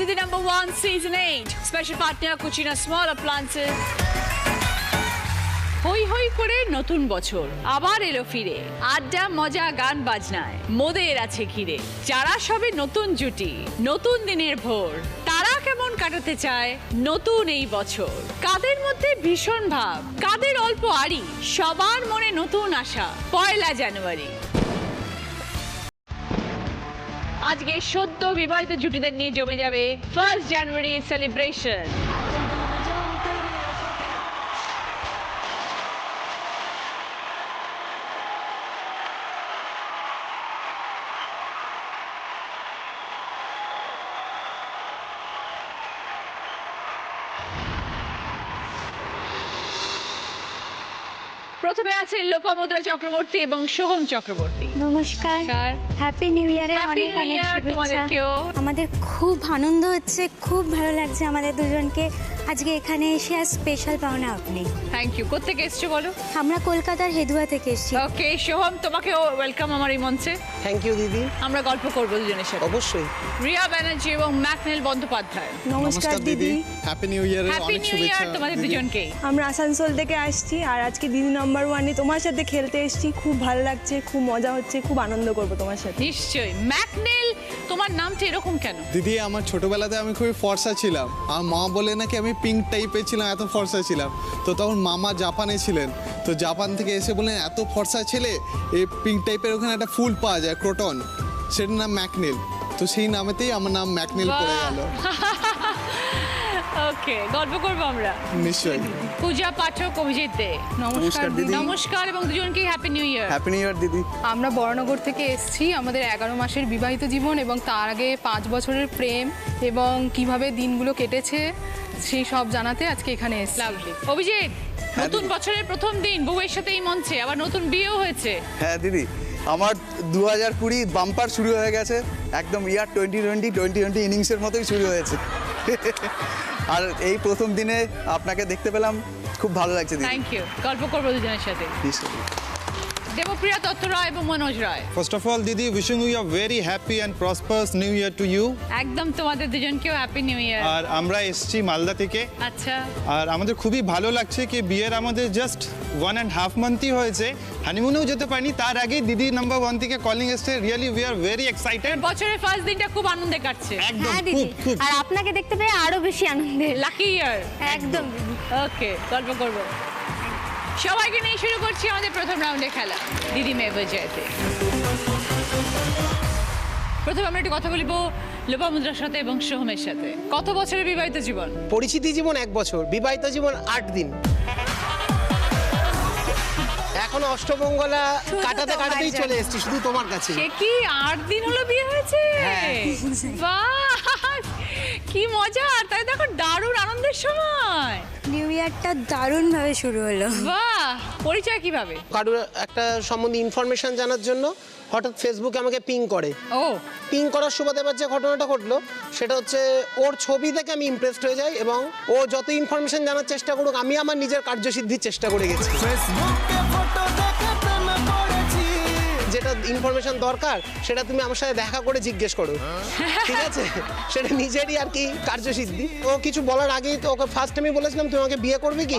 Didi #1 Season 8. Special partner Cucina Small Appliances. হই হই করে নতুন বছর আবার এলো ফিরে, আড্ডা মজা গান বাজনায় মোদের আছে ঘিরে। যারা সবে নতুন জুটি, নতুন দিনের ভোর, তারা কেমন কাটাতে চায় নতুন এই বছর। কাদের মধ্যে ভীষণ ভাব, কাদের অল্প আড়ি, সবার মনে নতুন আশা 1 জানুয়ারি। আজকে সদ্য বিবাহিত জুটিদের নিয়ে জমে যাবে 1 জানুয়ারি সেলিব্রেশন। প্রথমে আছে লোপামুদ্রা চক্রবর্তী এবং সোহম চক্রবর্তী। নমস্কার, হ্যাপি নিউ ইয়ারে অনেক অনেক শুভেচ্ছা। আমাদের খুব আনন্দ হচ্ছে, খুব ভালো লাগছে আমাদের দুজনকে আজকে এখানে এসে। আর স্পেশাল পাওনা আপনি। Thank you. কোত্থেকে এসছো বলো? আমরা কলকাতার হেদুয়া থেকে এসেছি। ওকে সোহম, তোমাকেও ওয়েলকাম আমার এই মঞ্চে। থ্যাংক ইউ দিদি। আমরা গল্প করবো দুজনের সাথে। অবশ্যই। রিয়া ব্যানার্জি এবং ম্যাকনেল বন্দ্যোপাধ্যায়। নমস্কার দিদি, হ্যাপি নিউ ইয়ারের হ্যাপি অনেক নিউ শুভেচ্ছা ইয়ার তোমাদের দুজনকে। আমরা আসানসোল থেকে আসছি আর আজকে দিদি #1 তোমার সাথে খেলতে এসেছি। খুব ভালো লাগছে, খুব মজা হচ্ছে, খুব আনন্দ করবো তোমার সাথে। নিশ্চয়ই। ম্যাকনেল, তোমার নামটা এরকম কেন? দিদি, আমার ছোটবেলাতে আমি খুবই ফর্সা ছিলাম। আমার মা বলে নাকি আমি পিঙ্ক টাইপের ছিলাম, এত ফর্সা ছিলাম। তো তখন মামা জাপানে ছিলেন, তো জাপান থেকে এসে বললেন এত ফর্সা ছেলে, এই পিঙ্ক টাইপের ওখানে একটা ফুল পাওয়া যায় ক্রোটন, সেটার নাম ম্যাকনেল। তো সেই নামেতেই আমার নাম ম্যাকনেল পড়ে গেল। ওকে, গল্প করবো আমরা নিশ্চয়ই। পূজা পাঠক, অভিজিৎ দে। নমস্কার দিদি। নমস্কার এবং দুজনকে হ্যাপি নিউ ইয়ার। হ্যাপি নিউ ইয়ার দিদি। আমরা বরানগর থেকে এসেছি। আমাদের 11 মাসের বিবাহিত জীবন এবং তার আগে 5 বছরের প্রেম এবং কিভাবে দিনগুলো কেটেছে সেই সব জানাতে আজকে এখানে এসেছি। লাভলি। অভিজিৎ, নতুন বছরের প্রথম দিন, বউয়ের সাথে এই মঞ্চে, আবার নতুন বিয়েও হয়েছে। হ্যাঁ দিদি, আমার 2020 বাম্পার শুরু হয়ে গেছে, একদম ইয়ার 2020 ইনিংসের মতোই শুরু হয়েছে। আর এই প্রথম দিনে আপনাকে দেখতে পেলাম, খুব ভালো লাগছে দিদি। Thank you. গল্প করবো দুজনের সাথে। দেবপ্রিয়া দত্ত রায় এবং Manoj Roy. First of all দিদি, wishing you a very happy and prosperous new year to you. একদম, তোমাদের দুজনকেও হ্যাপি নিউ ইয়ার। আর আমরা এসেছি মালদা থেকে। আচ্ছা। আর আমাদের খুবই ভালো লাগছে কি বিয়ের আমাদের জাস্ট 1.5 মান্থই হয়েছে, হানিমুনেও যেতে পারিনি। তার আগেই দিদি #1 থেকে কলিং এসছে। Really we are very excited. বছরের ফার্স্ট দিনটা খুব আনন্দে কাটছে। একদম হ্যাঁ খুব দিদি, খুব। আর আপনাকে দেখতে পেয়ে আরো বেশি আনন্দের। লাকি ইয়ার। একদম দিদি। ওকে, গল্প করবো। সবাইকে নিয়ে শুরু করছি আমাদের প্রথম রাউন্ডে খেলা দিদি মে বজাতে। প্রথমে আমরা একটু কথা বলবো লোপামুদ্রার সাথে এবং সোহমের সাথে। কত বছরের বিবাহিত জীবন? পরিচিতি জীবন 1 বছর, বিবাহিত জীবন 8 দিন। এখন অষ্টমঙ্গলা কাটাতে কাটাতেই চলে এসেছি শুধু তোমার কাছে। সে কি 8 দিন হলো বিয়ে হয়েছে? বাহ, কি মজা! তাই দেখো, দারুণ আনন্দের সময়। নিউ ইয়ারটা দারুণভাবে শুরু হলো। বাহ, পরিচয় কিভাবে? কারোর একটা সম্বন্ধে ইনফরমেশন জানার জন্য হঠাৎ ফেসবুকে আমাকে পিং করে। ও, পিং করার সুবাদে এবার যে ঘটনাটা ঘটলো সেটা হচ্ছে ওর ছবি দেখে আমি ইমপ্রেসড হয়ে যাই এবং ও যত ইনফরমেশন জানার চেষ্টা করুক আমি আমার নিজের কার্যসিদ্ধির চেষ্টা করে গেছি। যেটা ইনফরমেশন দরকার সেটা তুমি আমার সাথে দেখা করে জিজ্ঞেস করো, ঠিক আছে? সেটা নিজেরই আর কি কার্যসিদ্ধি। ও কিছু বলার আগেই তো ওকে ফার্স্ট আমি বলেছিলাম তুমি আমাকে বিয়ে করবে কি।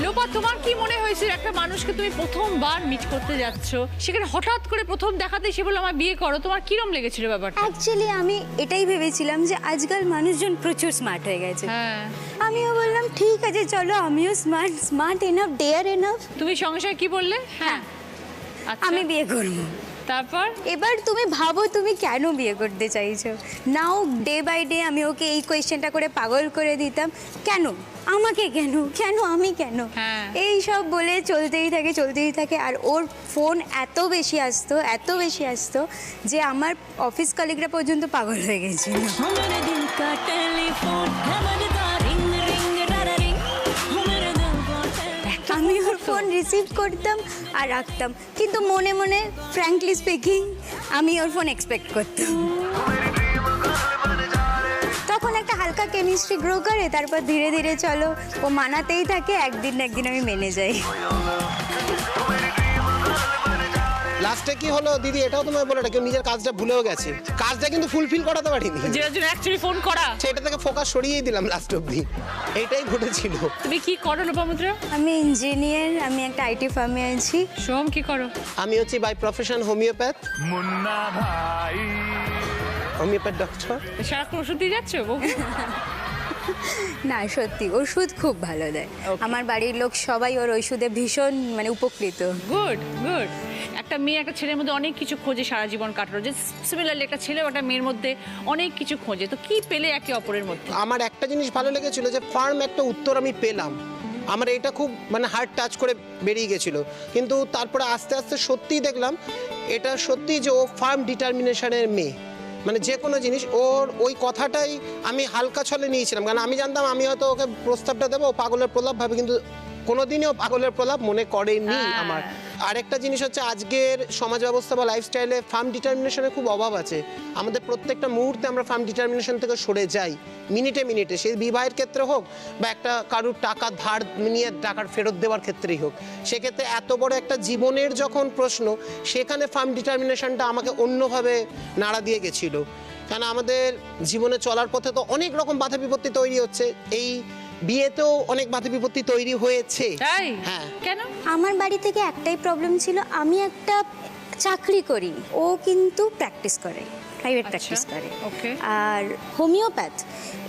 লোপা, তোমার কি মনে হয়েছিল একটা মানুষকে তুমি প্রথমবার মিট করতে যাচ্ছ, সেখানে হঠাৎ করে প্রথম দেখাতেই সে বললো আমার বিয়ে করো, তোমার কিরম লেগেছিল ব্যাপারটা? অ্যাকচুয়ালি আমি এটাই ভেবেছিলাম যে আজকাল মানুষজন প্রচুর স্মার্ট হয়ে গেছে। হ্যাঁ, আমিও বললাম ঠিক আছে চলো, আমিও স্মার্ট এনাফ, ডেয়ার এনাফ। তুমি সঙ্গে সঙ্গে কি বললে? হ্যাঁ, আচ্ছা, আমি বিয়ে করবো। তারপর এবার তুমি ভাবো তুমি কেন বিয়ে করতে চাইছো। নাও ডে বাই ডে আমি ওকে এই কোয়েশ্চেনটা করে পাগল করে দিতাম, কেন আমাকে, কেন কেন আমি, কেন হ্যাঁ। এই সব বলে চলতেই থাকে। আর ওর ফোন এত বেশি আসতো যে আমার অফিস কলিগরা পর্যন্ত পাগল হয়ে গেছিল। আমি ওর ফোন রিসিভ করতাম আর রাখতাম, কিন্তু মনে মনে ফ্র্যাঙ্কলি স্পিকিং আমি ওর ফোন এক্সপেক্ট করতাম। তখন একটা হালকা কেমিস্ট্রি গ্রো করে, তারপর ধীরে ধীরে চলো ও মানাতেই থাকে, একদিন না একদিন আমি মেনে যাই। লাস্টে কি হলো দিদি, এটাও তোমায় বলে কেউ নিজের কাজটা ভুলেও গেছে, কাজটা কিন্তু ফুলফিল করাতে পারিনি, যেটার জন্য অ্যাকচুয়ালি ফোন করা। সেটা থেকে ফোকাস সরিয়েই দিলাম লাস্ট অব্দি, এইটাই ঘটেছিল। তুমি কি করো লোপামুদ্রা? আমি ইঞ্জিনিয়ার, আমি একটা আইটি ফার্মে আছি। সোহম কি করো? আমি হচ্ছি by profession homeopath, homeopath doctor. সারাক্ষণ ওষুধ দিয়ে যাচ্ছ? না সত্যি ওষুধ খুব ভালো দেয়, আমার বাড়ির লোক সবাই ওর ওষুধে ভীষণ মানে উপকৃত। Good good. একটা মেয়ে একটা ছেলের মধ্যে অনেক কিছু খোঁজে সারা জীবন কাটানো, যে সিমিলারলি একটা ছেলে একটা মেয়ের মধ্যে অনেক কিছু খোঁজে, তো কি পেলে একে অপরের মধ্যে? আমার একটা জিনিস ভালো লেগেছিল যে ফার্ম একটা উত্তর আমি পেলাম, আমার এটা খুব মানে হার্ট টাচ করে বেরিয়ে গেছিল, কিন্তু তারপরে আস্তে আস্তে সত্যিই দেখলাম এটা সত্যি যে ও ফার্ম ডিটারমিনেশনের মেয়ে, মানে যে কোনো জিনিস ওর ওই কথাটাই আমি হালকা ছলে নিয়েছিলাম, কারণ আমি জানতাম আমি হয়তো ওকে প্রস্তাবটা দেবো ও পাগলের প্রলাপ ভাবে, কিন্তু কোনোদিনও পাগলের প্রলাপ মনে করেনি আমার। আরেকটা জিনিস হচ্ছে আজকের সমাজ ব্যবস্থা বা লাইফস্টাইলে ফার্ম ডিটারমিনেশনের খুব অভাব আছে, আমাদের প্রত্যেকটা মুহূর্তে আমরা ফার্ম ডিটারমিনেশন থেকে সরে যাই, মিনিটে মিনিটে, সেই বিবাহের ক্ষেত্রে হোক বা একটা কারুর টাকা ধার নিয়ে টাকার ফেরত দেওয়ার ক্ষেত্রেই হোক, সেক্ষেত্রে এত বড় একটা জীবনের যখন প্রশ্ন, সেখানে ফার্ম ডিটারমিনেশনটা আমাকে অন্যভাবে নাড়া দিয়ে গেছিল, কারণ আমাদের জীবনে চলার পথে তো অনেক রকম বাধা বিপত্তি তৈরি হচ্ছে, এই বিয়েতেও অনেক বাধা বিপত্তি তৈরি হয়েছে। তাই? হ্যাঁ। কেন? আমার বাড়ি থেকে একটাই প্রবলেম ছিল, আমি একটা চাকরি করি, ও কিন্তু প্র্যাকটিস করে, প্রাইভেট প্র্যাকটিস করে, ওকে। আর হোমিওপ্যাথ,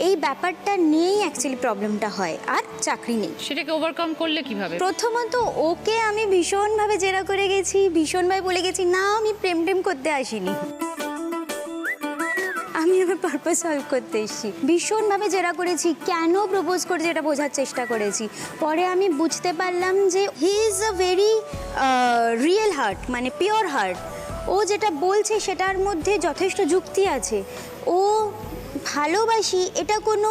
এই ব্যাপারটা নিয়েই অ্যাকচুয়ালি প্রবলেমটা হয়, আর চাকরি নেই। সেটাকে ওভারকাম করলে কিভাবে? প্রথমত ওকে আমি ভীষণভাবে জেরা করে গেছি, ভীষণভাবে বলে গেছি না আমি প্রেম টেম করতে আসিনি, আমি আমার পারপাস সলভ করতে এসেছি, ভীষণভাবে জেরা করেছি, কেন প্রপোজ করছে এটা বোঝার চেষ্টা করেছি, পরে আমি বুঝতে পারলাম যে he is a very real heart, মানে পিওর হার্ট, ও যেটা বলছে সেটার মধ্যে যথেষ্ট যুক্তি আছে, ও ভালোবাসি এটা কোনো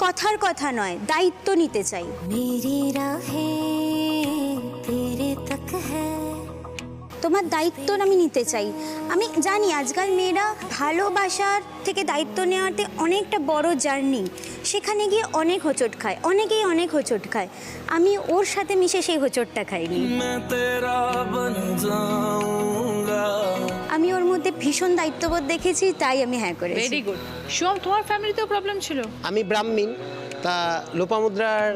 কথার কথা নয়, দায়িত্ব নিতে চাই। মেরি রাহে তেরে তক হ্যায়, তোমার দায়িত্ব আমি নিতে চাই। আমি জানি আজকাল মেয়েরা ভালোবাসার থেকে দায়িত্ব নেওয়াতে অনেকটা বড় জার্নি, সেখানে গিয়ে অনেক হোঁচট খায়, অনেকেই অনেক হোঁচট খায়, আমি ওর সাথে মিশে সেই হোঁচটটা খাইনি, আমি ওর মধ্যে ভীষণ দায়িত্ববোধ দেখেছি, তাই আমি হ্যাঁ করেছি। Very good. সোহম, তোমার ফ্যামিলিতেও প্রবলেম ছিল? আমি ব্রাহ্মীণ, তা লোপামুদ্রার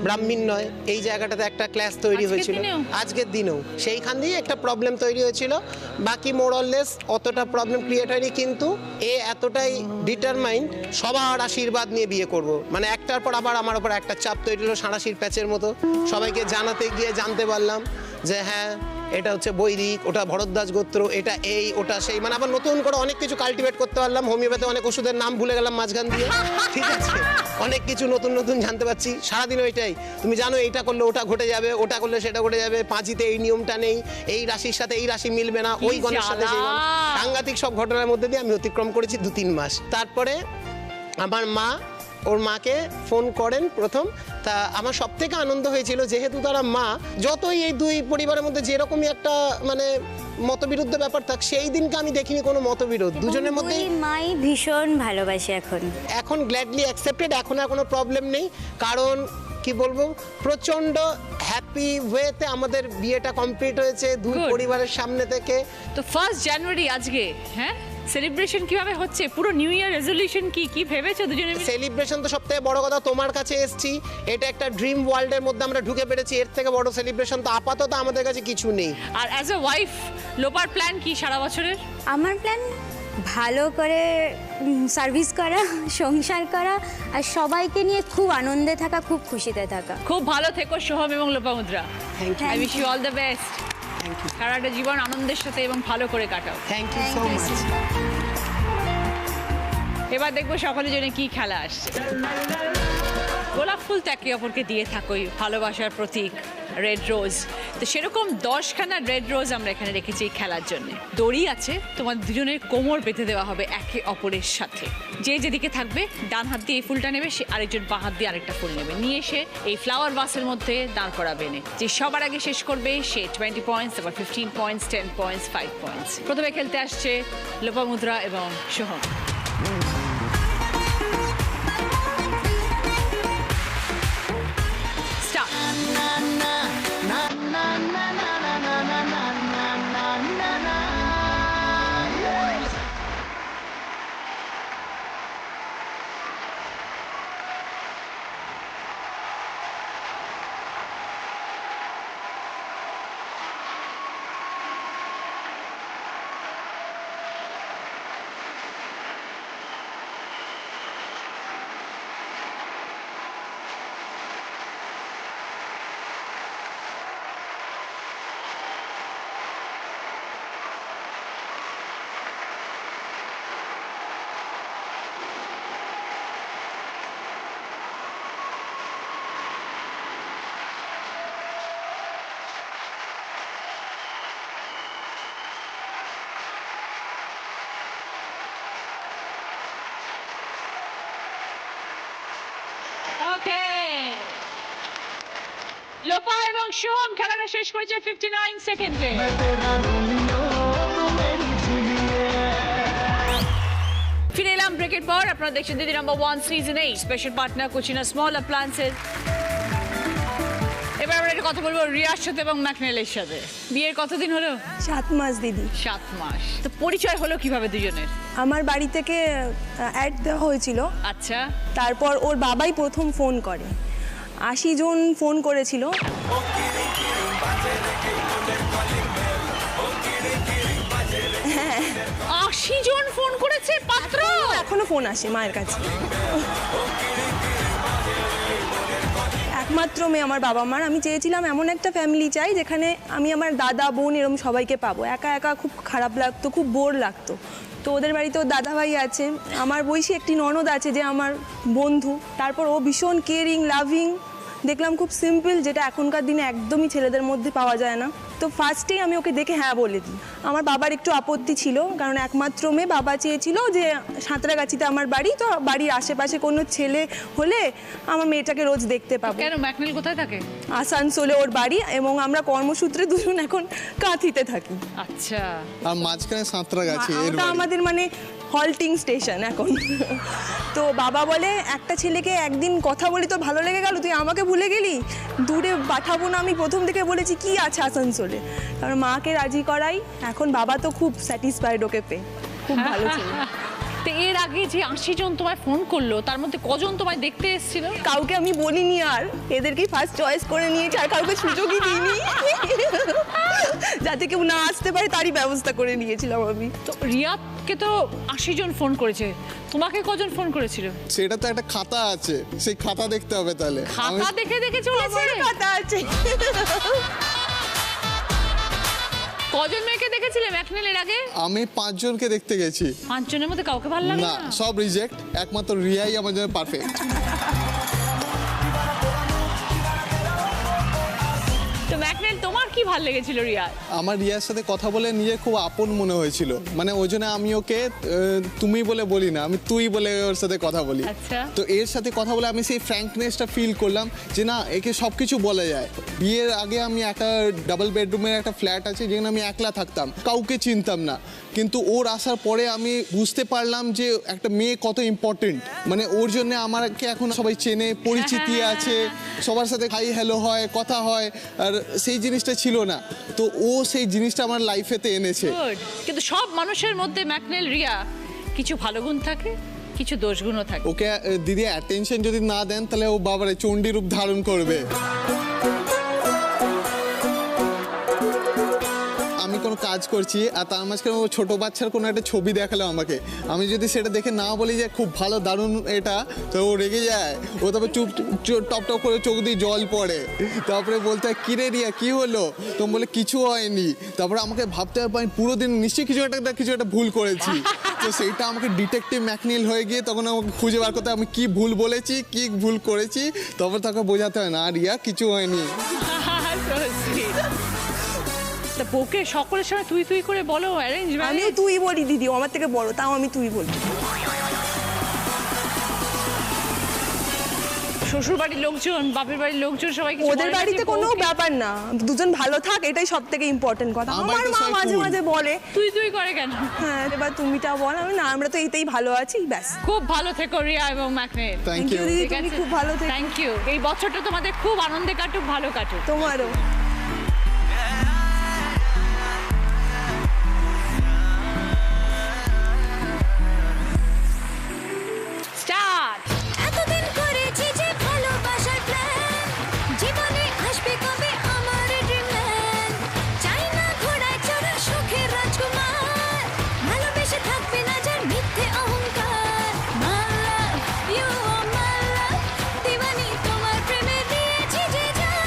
ব্রাহ্মীণ নয়, এই জায়গাটাতে একটা ক্লাস তৈরি হয়েছিল আজকের দিনেও, সেইখান দিয়ে একটা প্রবলেম তৈরি হয়েছিল, বাকি মোরলেস অতটা প্রবলেম ক্রিয়েট হয়নি, কিন্তু এ এতটাই ডিটারমাইন্ড সবার আশীর্বাদ নিয়ে বিয়ে করব, মানে একটার পর আবার আমার উপর একটা চাপ তৈরি হলো সাঁড়াশির প্যাচের মতো, সবাইকে জানাতে গিয়ে জানতে পারলাম যে হ্যাঁ এটা হচ্ছে বৈদিক, ওটা ভরদ্বাজ গোত্র, এটা এই ওটা সেই, মানে আবার নতুন করে অনেক কিছু কাল্টিভেট করতে পারলাম, হোমিওপ্যাথি অনেক ওষুধের নাম ভুলে গেলাম মাঝখান দিয়ে, ঠিক আছে, অনেক কিছু নতুন নতুন জানতে পারছি সারাদিন, ওইটাই তুমি জানো এইটা করলে ওটা ঘটে যাবে, ওটা করলে সেটা ঘটে যাবে, পাঁচিতে এই নিয়মটা নেই, এই রাশির সাথে এই রাশি মিলবে না, ওই গণের সাথে সেই গণ, সাংঘাতিক সব ঘটনার মধ্যে দিয়ে আমি অতিক্রম করেছি 2-3 মাস। তারপরে আমার মা ওর মাকে ফোন করেন প্রথম, তা আমার সব থেকে আনন্দ হয়েছিল যেহেতু তারা মা, যতই এই দুই পরিবারের মধ্যে যেরকমই একটা মানে মতবিরুদ্ধ ব্যাপার থাক, সেই দিনকে আমি দেখিনি কোনো মতবিরোধ, দুজনের মধ্যে মাই ভীষণ ভালোবাসে এখন গ্ল্যাডলি অ্যাকসেপ্টেড, এখন আর কোনো প্রবলেম নেই, কারণ কি বলবো প্রচন্ড হ্যাপি ওয়েতে আমাদের বিয়েটা কমপ্লিট হয়েছে দুই পরিবারের সামনে থেকে। তো 1 জানুয়ারি আজকে, হ্যাঁ সেলিব্রেশন কিভাবে হচ্ছে, পুরো নিউ ইয়ার রেজলিউশন কি কি ভেবেছো দুজনে মিলে? সেলিব্রেশন তো সবথেকে বড় কথা, তোমার কাছে এসেছি, এটা একটা ড্রিম ওয়ার্ল্ডের মধ্যে আমরা ঢুকে পেরেছি, এর থেকে বড় সেলিব্রেশন তো আপাতত আমাদের কাছে কিছু নেই। আর অ্যাজ এ ওয়াইফ লোপার প্ল্যান কি সারা বছরের? আমার প্ল্যান ভালো করে সার্ভিস করা, সংসার করা, আর সবাইকে নিয়ে খুব আনন্দে থাকা, খুব খুশিতে থাকা। খুব ভালো থেকো সোহম এবং Lopamudra, thank you, I wish you all the best, thank you, সারাটা জীবন আনন্দের সাথে এবং ভালো করে কাটাও। Thank you so much. এবার দেখবো সকলের জন্য কি খেলা আসছে। গোলাপ ফুল তো একে অপরকে দিয়ে থাকোই, ভালোবাসার প্রতীক রেড রোজ, তো সেরকম 10খানা রেড রোজ আমরা এখানে রেখেছি এই খেলার জন্য। দড়ি আছে, তোমার দুজনের কোমর বেঁধে দেওয়া হবে একে অপরের সাথে, যে যেদিকে থাকবে ডান হাত দিয়ে এই ফুলটা নেবে, সে আরেকজন বাঁ হাত দিয়ে আরেকটা ফুল নেবে, নিয়ে এসে এই ফ্লাওয়ার বাসের মধ্যে দাঁড় করাবে, যে সবার আগে শেষ করবে সে 20 পয়েন্টস, তারপর 15 পয়েন্টস, 10 পয়েন্টস, 5 পয়েন্টস। প্রথমে খেলতে আসছে লোপামুদ্রা এবং সোহম। রূপা এবং সোহম খেলাটা শেষ করেছে 59 সেকেন্ডে। ফিরে এলাম ব্রেকের পর। আপনারা দেখছেন Didi number 1 season 8 special partner Kutchina small appliances. এবার আমরা একটা কথা বলবো রিয়ার সাথে এবং ম্যাকনেলের সাথে। বিয়ের কতদিন হলো? 7 মাস দিদি। 7 মাস। তো পরিচয় হলো কিভাবে দুজনের? আমার বাড়ি থেকে অ্যাড দেওয়া হয়েছিল, আচ্ছা, তারপর ওর বাবাই প্রথম ফোন করে। 80 জন ফোন করেছিল। 80 জন ফোন করেছে পাত্র? এখনো ফোন আসে মায়ের কাছে। একমাত্র মেয়ে আমার বাবা মার। আমি চেয়েছিলাম এমন একটা ফ্যামিলি চাই যেখানে আমি আমার দাদা বোন এরকম সবাইকে পাবো। একা একা খুব খারাপ লাগতো, খুব বোর লাগতো। তো ওদের বাড়িতে ওর দাদাভাই আছে, আমার বয়সী একটি ননদ আছে যে আমার বন্ধু। তারপর ও ভীষণ কেয়ারিং, লাভিং, দেখলাম খুব সিম্পল, যেটা এখনকার দিনে একদমই ছেলেদের মধ্যে পাওয়া যায় না। তো ফার্স্টেই আমি ওকে দেখে হ্যাঁ বলে দিই। আমার বাবার একটু আপত্তি ছিল, কারণ একমাত্র মেয়ে, বাবা চেয়েছিল যে সাঁতরাগাছিতে আমার বাড়ি, তো বাড়ির আশেপাশে কোনো ছেলে হলে আমার মেয়েটাকে রোজ দেখতে পাবো। কেন, ম্যাকনেল কোথায় থাকে? আসানসোলে ওর বাড়ি, এবং আমরা কর্মসূত্রে দুজন এখন কাঁথিতে থাকি। আচ্ছা, আর মাঝখানে সাঁতরাগাছি এর ওটা বাড়ি। আমাদের মানে হল্টিং স্টেশন এখন। তো বাবা বলে একটা ছেলেকে একদিন কথা বলি তোর ভালো লেগে গেল, তুই আমাকে ভুলে গেলি, দূরে পাঠাবো না। আমি প্রথম থেকে বলেছি কি আছে আসানসোলে, কারণ মাকে রাজি করাই। এখন বাবা তো খুব স্যাটিসফাইড ওকে পেয়ে, খুব ভালো ছেলে। তো এর আগে যে 80 জন তোমায় ফোন করলো তার মধ্যে কজন তোমায় দেখতে এসেছিল? কাউকে আমি বলিনি, আর এদেরকেই ফার্স্ট চয়েস করে নিয়েছি, আর কাউকে সুযোগই দিইনি। যাতে কেউ না আসতে পারে তারই ব্যবস্থা করে নিয়েছিলাম আমি। তো রিয়াকে তো 80 জন ফোন করেছে, তোমাকে কজন ফোন করেছিল? সেটা তো একটা খাতা আছে, সেই খাতা দেখতে হবে তাহলে। খাতা দেখে দেখে চলেছে? আমার কথা আছে। কজন মেয়েকে দেখেছিলে ম্যাকনেল এর আগে? আমি 5 জনকে দেখতে গেছি। 5 জনের মধ্যে কাউকে ভালো লাগে না, না? সব রিজেক্ট। একমাত্র রিয়াই আমার জন্য পারফেক্ট। তো ম্যাকনেল তোমার কি ভালো লেগেছিল রিয়ার? আমার রিয়ার সাথে কথা বলে নিজে খুব আপন মনে হয়েছিল। মানে ওই জন্য আমি ওকে তুমি বলে বলি না, আমি তুই বলে ওর সাথে কথা বলি। আচ্ছা। তো এর সাথে কথা বলে আমি সেই ফ্র্যাঙ্কনেসটা ফিল করলাম যে না, একে সব কিছু বলা যায়। বিয়ের আগে আমি একটা ডাবল বেডরুমের একটা ফ্ল্যাট আছে যেখানে আমি একলা থাকতাম, কাউকে চিনতাম না। কিন্তু ওর আসার পরে আমি বুঝতে পারলাম যে একটা মেয়ে কত ইম্পর্টেন্ট। মানে ওর জন্য আমাকে এখন সবাই চেনে, পরিচিতি আছে, সবার সাথে হাই হ্যালো হয়, কথা হয়। আর সেই জিনিসটা ছিল না, তো ও সেই জিনিসটা আমার লাইফেতে এনেছে। গুড। কিন্তু সব মানুষের মধ্যে ম্যাকনেল রিয়া কিছু ভালো গুণ থাকে, কিছু দোষ গুণও থাকে। ওকে দিদি অ্যাটেনশন যদি না দেন তাহলে ও বাবারে চণ্ডী রূপ ধারণ করবে। আমি কোনো কাজ করছি আর তার মাঝখানে ও ছোটো বাচ্চার কোনো একটা ছবি দেখালো আমাকে, আমি যদি সেটা দেখে না বলি যে খুব ভালো দারুণ এটা, তো ও রেগে যায়। ও তারপরে টপ টপ করে চোখ দিয়ে জল পড়ে, তারপরে বলতে হয় কিরে রিয়া কি হলো, তো বলে কিছু হয়নি। তারপরে আমাকে ভাবতে হবে আমি পুরো দিন নিশ্চয়ই কিছু একটা ভুল করেছি। তো সেইটা আমাকে ডিটেকটিভ ম্যাকনিল হয়ে গিয়ে তখন আমাকে খুঁজে বার করতে আমি কি ভুল বলেছি, কি ভুল করেছি, তারপর তাকে বোঝাতে হয় না রিয়া কিছু হয়নি। So sweet. তা বউকে সকলের সময় তুই তুই করে বলো অ্যারেঞ্জ আমিও ম্যারেজ? তুই বলি দিদি, ও আমার থেকে বড়, তাও আমি তুই বলি। শ্বশুর বাড়ির লোকজন, বাপের বাড়ির লোকজন সবাই কিছু ওদের বলে না যে বাড়িতে কোনো বউকে- ব্যাপার না, দুজন ভালো থাক, এটাই সব থেকে ইম্পর্টেন্ট কথা। আমার আমার তো মা সবাই মাঝে cool। মাঝে বলে তুই তুই করে কেন? হ্যাঁ এবার তুমিটা বল, আমি না আমরা তো এইতেই ভালো আছি, ব্যাস। খুব ভালো থেকো রিয়া এবং ম্যাকনেল। Thank you. দিদি, তুমি খুব ভালো থেকো। Thank you. এই বছরটা তোমাদের খুব আনন্দে কাটুক, ভালো কাটুক। তোমারও। স্টার্ট। এতদিন করেছি যে ভালোবাসার প্ল্যান, জীবনে আসবে কবে আমার ড্রিমল্যান্ড, চাই না ঘোড়ায় চড়া সুখের রাজকুমার, ভালোবেসে থাকবে না যার মিথ্যে অহংকার। My love, you are my love, দিওয়ানি তোমার প্রেমে দিয়েছি যে জান।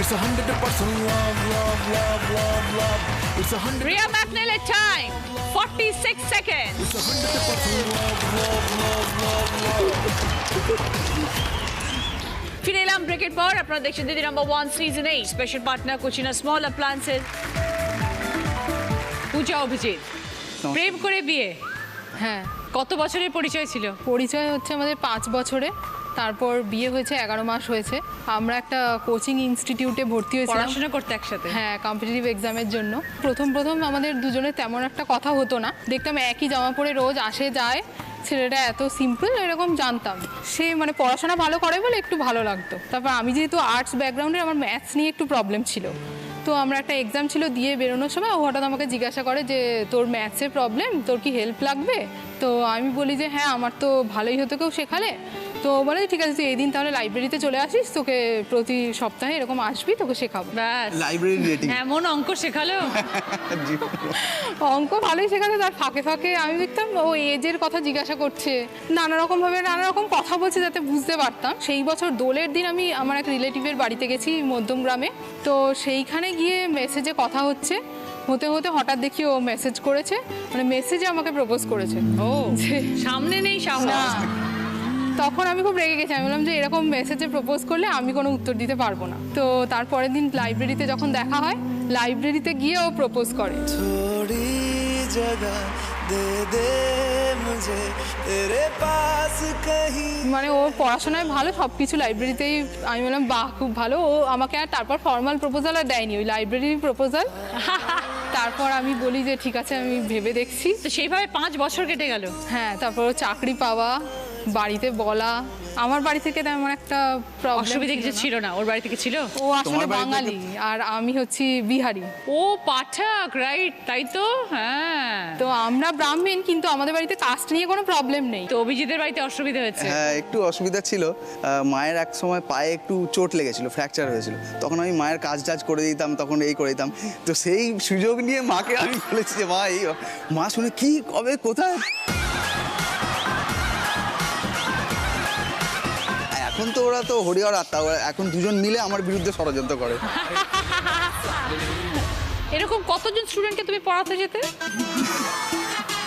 It's 100% love, love, love, love, love. It's 100% Rhea McNeil at time 46 seconds. love, love, love, love, love. ফিরে এলাম ব্রেকের পর। আপনারা দেখছেন Didi number 1 season 8 special partner Kutchina small appliances. Puja Abhijit, প্রেম করে বিয়ে, হ্যাঁ, কত বছরের পরিচয় ছিল? পরিচয় হচ্ছে আমাদের 5 বছরে, তারপর বিয়ে হয়েছে 11 মাস হয়েছে। আমরা একটা কোচিং ইনস্টিটিউটে ভর্তি হয়েছিলাম পড়াশোনা করতে একসাথে? হ্যাঁ, কম্পিটিটিভ এক্সামের জন্য। প্রথম আমাদের দুজনের তেমন একটা কথা হতো না, দেখতাম একই জামা পরে রোজ আসে যায়, ছেলেটা এত সিম্পল এরকম জানতাম। সে মানে পড়াশোনা ভালো করে বলে একটু ভালো লাগতো। তারপর আমি যেহেতু আর্টস ব্যাকগ্রাউন্ডের, আমার ম্যাথস নিয়ে একটু প্রবলেম ছিল। তো আমরা একটা এক্সাম ছিল, দিয়ে বেরোনোর সময় ও হঠাৎ আমাকে জিজ্ঞাসা করে যে তোর ম্যাথসের প্রবলেম, তোর কি হেল্প লাগবে? তো আমি বলি যে হ্যাঁ, আমার তো ভালোই হতো কেউ শেখালে। তো বলে ঠিক আছে, তুই এই দিন তাহলে লাইব্রেরিতে চলে আসিস, তোকে প্রতি সপ্তাহে এরকম আসবি, তোকে শেখাবো। ব্যাস, লাইব্রেরি রেটিং এমন অঙ্ক শেখালো। অঙ্ক ভালোই শেখাতে, তার ফাঁকে ফাঁকে আমি দেখতাম ও এজের কথা জিজ্ঞাসা করছে, নানা রকম কথা বলছে যাতে বুঝতে পারতাম। সেই বছর দোলের দিন আমি আমার এক রিলেটিভের বাড়িতে গেছি মধ্যম গ্রামে। তো সেইখানে গিয়ে মেসেজে কথা হতে হতে হঠাৎ দেখি ও মেসেজ করেছে, মানে মেসেজে আমাকে প্রপোজ করেছে। ও, সামনে নেই সাহস। না, তখন আমি খুব রেগে গেছি। আমি বললাম যে এরকম মেসেজে প্রপোজ করলে আমি কোনো উত্তর দিতে পারবো না। তো তারপরের দিন লাইব্রেরিতে যখন দেখা হয়, লাইব্রেরিতে গিয়ে ও প্রপোজ করে। थोड़ी जगह दे दे मुझे तेरे पास कहीं। মানে ওর পড়াশোনায় ভালো, সব কিছু লাইব্রেরিতেই। আমি বললাম বাহ, খুব ভালো। ও আমাকে আর তারপর ফর্মাল প্রপোজাল আর দেয়নি, ওই লাইব্রেরির প্রপোজাল। তারপর আমি বলি যে ঠিক আছে, আমি ভেবে দেখছি। তো সেইভাবে 5 বছর কেটে গেল। হ্যাঁ, তারপর ও চাকরি পাওয়া, বাড়িতে বলা। আমার বাড়ি থেকে তেমন একটা অসুবিধা কিছু প্রবলেম ছিল না? ওর বাড়ি থেকে ছিল? ও আসলে বাঙালি আর আমি হচ্ছি বিহারি। ও পাঠক, রাইট, তাই তো। হ্যাঁ, তো আমরা ব্রাহ্মণ, কিন্তু আমাদের বাড়িতে কাস্ট নিয়ে কোনো প্রবলেম নেই। তো অভিজিতের বাড়িতে অসুবিধা হয়েছে? হ্যাঁ, একটু অসুবিধা ছিল। মায়ের এক সময় পায়ে একটু চোট লেগেছিল, ফ্র্যাকচার হয়েছিল। তখন আমি মায়ের কাজ টাজ করে দিতাম, তখন এই করে দিতাম। তো সেই সুযোগ নিয়ে মাকে আমি বলেছি যে মা, এই মা শুনে কি কবে কোথায়। এখন তো ওরা তো হরিহর আত্মা, ওরা এখন দুজন মিলে আমার বিরুদ্ধে ষড়যন্ত্র করে। এরকম কতজন স্টুডেন্টকে তুমি পড়াতে যেতে?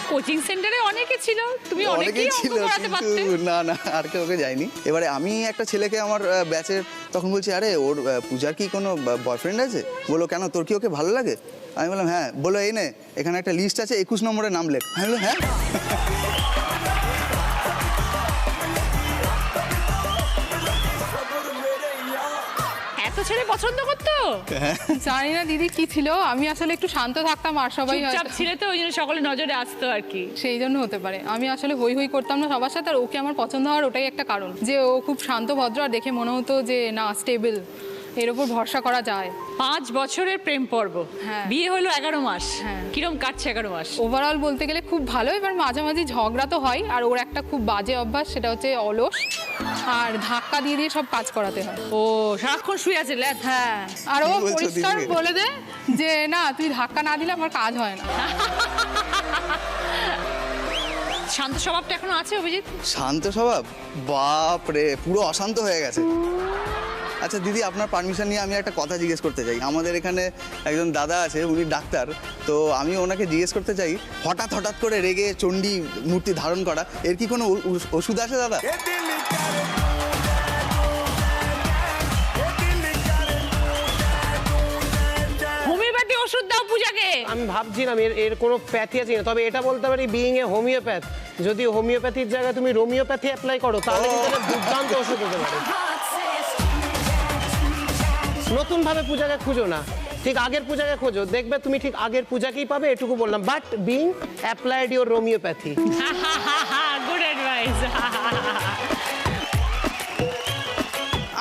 কোচিং সেন্টারে অনেকে ছিল, তুমি অনেকেই ছিল, পড়াতে পারতে। কিন্তু না আর কাউকে যায়নি। এবারে আমি একটা ছেলেকে আমার ব্যাচের তখন বলছি, আরে ওর পূজার কি কোনো বয়ফ্রেন্ড আছে? বলো কেন, তোর কি ওকে ভালো লাগে? আমি বললাম হ্যাঁ। বলো এই নে, এখানে একটা লিস্ট আছে, 21 নম্বরের নাম লেখ। আমি বললাম হ্যাঁ। এত ছেলে পছন্দ করতো? জানি না দিদি কি ছিল, আমি আসলে একটু শান্ত থাকতাম আর সবাই চুপচাপ হয়তো ছিলে তো, ওই জন্য সকলে নজরে আসতো আর কি। সেই জন্য হতে পারে। আমি আসলে হই হই করতাম না সবার সাথে, আর ওকে আমার পছন্দ হওয়ার ওটাই একটা কারণ, যে ও খুব শান্ত ভদ্র, আর দেখে মনে হতো যে না, স্টেবল, এর ওপর ভরসা করা যায়। 5 বছরের প্রেম পর্ব, হ্যাঁ। বিয়ে হলো 11 মাস। হ্যাঁ। কিরম কাটছে 11 মাস? ওভারঅল বলতে গেলে খুব ভালো। এবার মাঝামাঝি ঝগড়া তো হয়, আর ওর একটা খুব বাজে অভ্যাস, সেটা হচ্ছে অলস, আর ধাক্কা দিয়ে দিয়ে সব কাজ করাতে হয়। ও সারাক্ষণ শুয়ে আছে ল্যাদ। হ্যাঁ, আর ও কি বলছো পরিষ্কার দিদিকে? বলে দেয় যে না, তুই ধাক্কা না দিলে আমার কাজ হয় না। শান্ত স্বভাবটা এখনো আছে অভিজিৎ? শান্ত স্বভাব? বাপ রে, পুরো অশান্ত হয়ে গেছে। আচ্ছা দিদি, আপনার পারমিশন নিয়ে আমি একটা কথা জিজ্ঞেস করতে চাই। আমাদের এখানে একজন দাদা আছে, উনি ডাক্তার। তো আমি ওনাকে জিজ্ঞেস করতে চাই, হঠাৎ করে রেগে চণ্ডী মূর্তি ধারণ করা, এর কি কোনো ওষুধ আছে দাদা? হোমিওপ্যাথি ওষুধ দাও পূজাকে। আমি ভাবছিলাম এর কোনো প্যাথি আছে না, তবে এটা বলতে পারি বিইং এ হোমিওপ্যাথ, যদি হোমিওপ্যাথির জায়গায় তুমি রোমিওপ্যাথি অ্যাপ্লাই করো, তাহলে কিন্তু এটা দুর্দান্ত ওষুধ হতে পারে। নতুন ভাবে পূজাকে খুঁজো না, ঠিক আগের পূজাকে খোঁজো, দেখবে তুমি ঠিক আগের পূজাকেই পাবে, এটুকু বললাম। বাট বিইং অ্যাপ্লাইড ইউর রোমিওপ্যাথি। Good advice.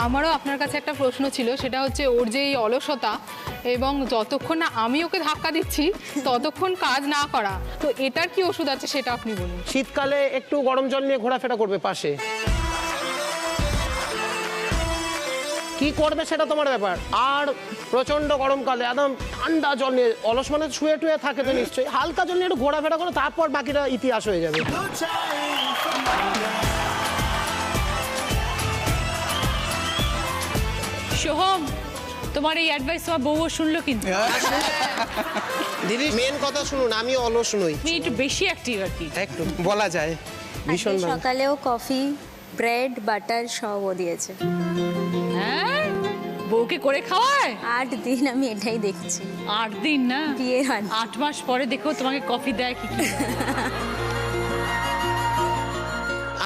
আমারও আপনার কাছে একটা প্রশ্ন ছিল, সেটা হচ্ছে ওর যে এই অলসতা, এবং যতক্ষণ না আমি ওকে ধাক্কা দিচ্ছি ততক্ষণ কাজ না করা, তো এটার কি ওষুধ আছে সেটা আপনি বলুন। শীতকালে একটু গরম জল নিয়ে ঘোরাফেরা করবে পাশে, কি করবে সেটা তোমার ব্যাপার। আর প্রচন্ড গরমকালে একদম ঠান্ডা জল নিয়ে, অলস মানে শুয়ে টুয়ে থাকে তো নিশ্চয়ই, হালকা জল নিয়ে একটু ঘোরাফেরা করো, তারপর বাকিটা ইতিহাস হয়ে যাবে। সোহম, তোমার এই অ্যাডভাইস তোমার বউও শুনলো কিন্তু দিদি মেন কথা শুনুন, আমি অলস নই, তুমি একটু বেশি অ্যাক্টিভ আর কি। একটু বলা যায় ভীষণ আজকে সকালেও কফি, ব্রেড, বাটার সবও দিয়েছে। হ্যাঁ, বউকে করে খাওয়ায়। 8 দিন আমি এটাই দেখছি। 8 দিন না, বিয়ের 8 মাস পরে দেখো তোমাকে কফি দেয় কি কি।